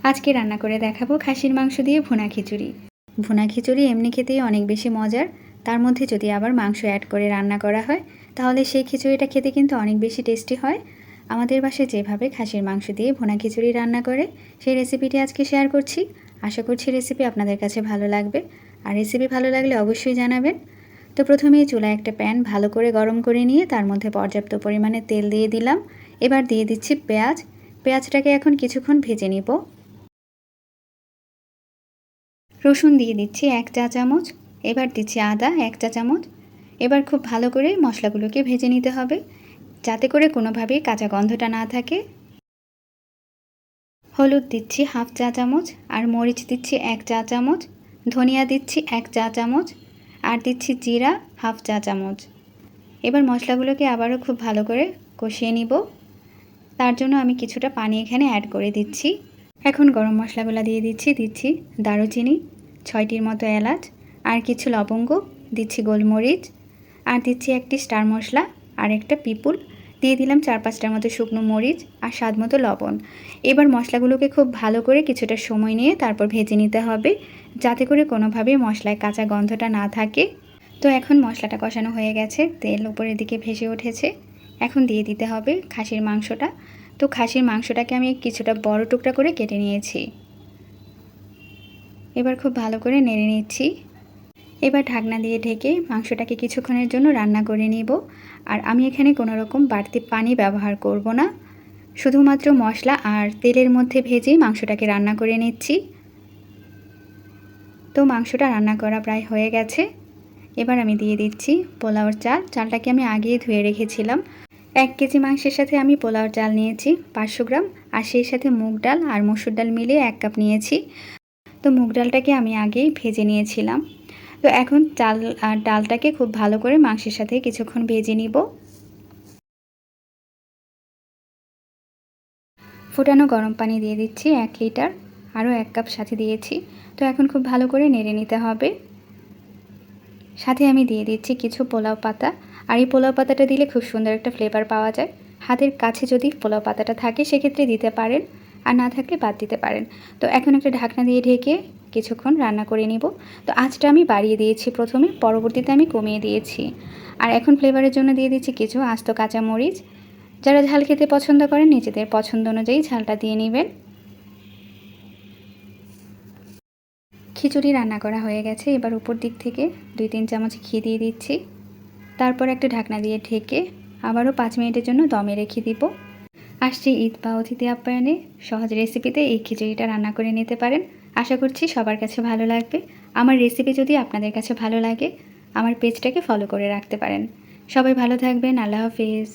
আজকে রান্না করে দেখাবো খাসির মাংস দিয়ে ভুনা খিচুড়ি। ভুনা খিচুড়ি এমনি খেতেই অনেক বেশি মজার, তার মধ্যে যদি আবার মাংস অ্যাড করে রান্না করা হয় তাহলে সেই খিচুড়িটা খেতে কিন্তু অনেক বেশি টেস্টি হয়। আমাদের বাসায় যেভাবে খাসির মাংস দিয়ে ভুনা খিচুড়ি রান্না করে সেই রেসিপিটি আজকে শেয়ার করছি। আশা করছি রেসিপি আপনাদের কাছে ভালো লাগবে, আর রেসিপি ভালো লাগলে অবশ্যই জানাবেন। তো প্রথমেই চুলায় একটা প্যান ভালো করে গরম করে নিয়ে তার মধ্যে পর্যাপ্ত পরিমাণে তেল দিয়ে দিলাম। এবার দিয়ে দিচ্ছি পেঁয়াজটাকে এখন কিছুক্ষণ ভেজে নিব। রসুন দিয়ে দিচ্ছি 1 চা চামচ, এবার দিচ্ছি আদা 1 চা চামচ। এবার খুব ভালো করে মশলাগুলোকে ভেজে নিতে হবে যাতে করে কোনোভাবেই কাঁচা গন্ধটা না থাকে। হলুদ দিচ্ছি 1/2 চা চামচ, আর মরিচ দিচ্ছি 1 চা চামচ, ধনিয়া দিচ্ছি 1 চা চামচ, আর দিচ্ছি জিরা 1/2 চা চামচ। এবার মশলাগুলোকে আবারও খুব ভালো করে কষিয়ে নিব। তার জন্য আমি কিছুটা পানি এখানে অ্যাড করে দিচ্ছি। এখন গরম মশলাগুলো দিয়ে দিচ্ছি দারুচিনি, 6টির মতো এলাচ, আর কিছু লবঙ্গ, দিচ্ছি গোলমরিচ, আর দিচ্ছি একটি স্টার মশলা আর একটা পিপুল, দিয়ে দিলাম 4-5টার মতো শুকনো মরিচ আর স্বাদ মতো লবণ। এবার মশলাগুলোকে খুব ভালো করে কিছুটা সময় নিয়ে তারপর ভেজে নিতে হবে যাতে করে কোনোভাবেই মশলায় কাঁচা গন্ধটা না থাকে। তো এখন মশলাটা কষানো হয়ে গেছে, তেল উপরের দিকে ভেসে উঠেছে। এখন দিয়ে দিতে হবে খাসির মাংসটা। তো খাসির মাংসটাকে আমি কিছুটা বড় টুকরা করে কেটে নিয়েছি। এবার খুব ভালো করে নেড়ে নিচ্ছি। এবার ঢাকনা দিয়ে ঢেকে মাংসটাকে কিছুক্ষণের জন্য রান্না করে নিব। আর আমি এখানে কোনো রকম বাড়তি পানি ব্যবহার করব না, শুধুমাত্র মশলা আর তেলের মধ্যে ভেজেই মাংসটাকে রান্না করে নিচ্ছি। তো মাংসটা রান্না করা প্রায় হয়ে গেছে। এবার আমি দিয়ে দিচ্ছি পোলাওর চালটাকে আমি আগেই ধুয়ে রেখেছিলাম। 1 কেজি মাংসের সাথে আমি পোলাওর চাল নিয়েছি 500 গ্রাম, আর সেই সাথে মুগ ডাল আর মসুর ডাল মিলিয়ে 1 কাপ নিয়েছি। তো মুগ ডালটাকে আমি আগেই ভেজে নিয়েছিলাম। তো এখন চাল আর ডালটাকে খুব ভালো করে মাংসের সাথে কিছুক্ষণ ভেজে নিব। ফুটানো গরম পানি দিয়ে দিচ্ছি 1 লিটার, আরও 1 কাপ সাথে দিয়েছি। তো এখন খুব ভালো করে নেড়ে নিতে হবে। সাথে আমি দিয়ে দিচ্ছি কিছু পোলাও পাতা, আর এই পোলাও পাতাটা দিলে খুব সুন্দর একটা ফ্লেভার পাওয়া যায়। হাতের কাছে যদি পোলাও পাতাটা থাকে সেক্ষেত্রে দিতে পারেন, আর না থাকলে বাদ দিতে পারেন। তো এখন একটা ঢাকনা দিয়ে ঢেকে কিছুক্ষণ রান্না করে নিব। তো আঁচটা আমি বাড়িয়ে দিয়েছি প্রথমে, পরবর্তীতে আমি কমিয়ে দিয়েছি। আর এখন ফ্লেভারের জন্য দিয়ে দিচ্ছি কিছু আস্ত কাঁচামরিচ। যারা ঝাল খেতে পছন্দ করেন নিজেদের পছন্দ অনুযায়ী ঝালটা দিয়ে নেবেন। খিচুড়ি রান্না করা হয়ে গেছে। এবার উপর দিক থেকে 2-3 চামচ ঘি দিয়ে দিচ্ছি। তারপর একটা ঢাকনা দিয়ে ঢেকে আবারও 5 মিনিটের জন্য দমে রেখে দিব। আসছে ঈদ বা অতিথি আপ্যায়নে সহজ রেসিপিতে এই খিচুড়িটা রান্না করে নিতে পারেন। আশা করছি সবার কাছে ভালো লাগবে। আমার রেসিপি যদি আপনাদের কাছে ভালো লাগে আমার পেজটাকে ফলো করে রাখতে পারেন। সবাই ভালো থাকবেন। আল্লাহ হাফেজ।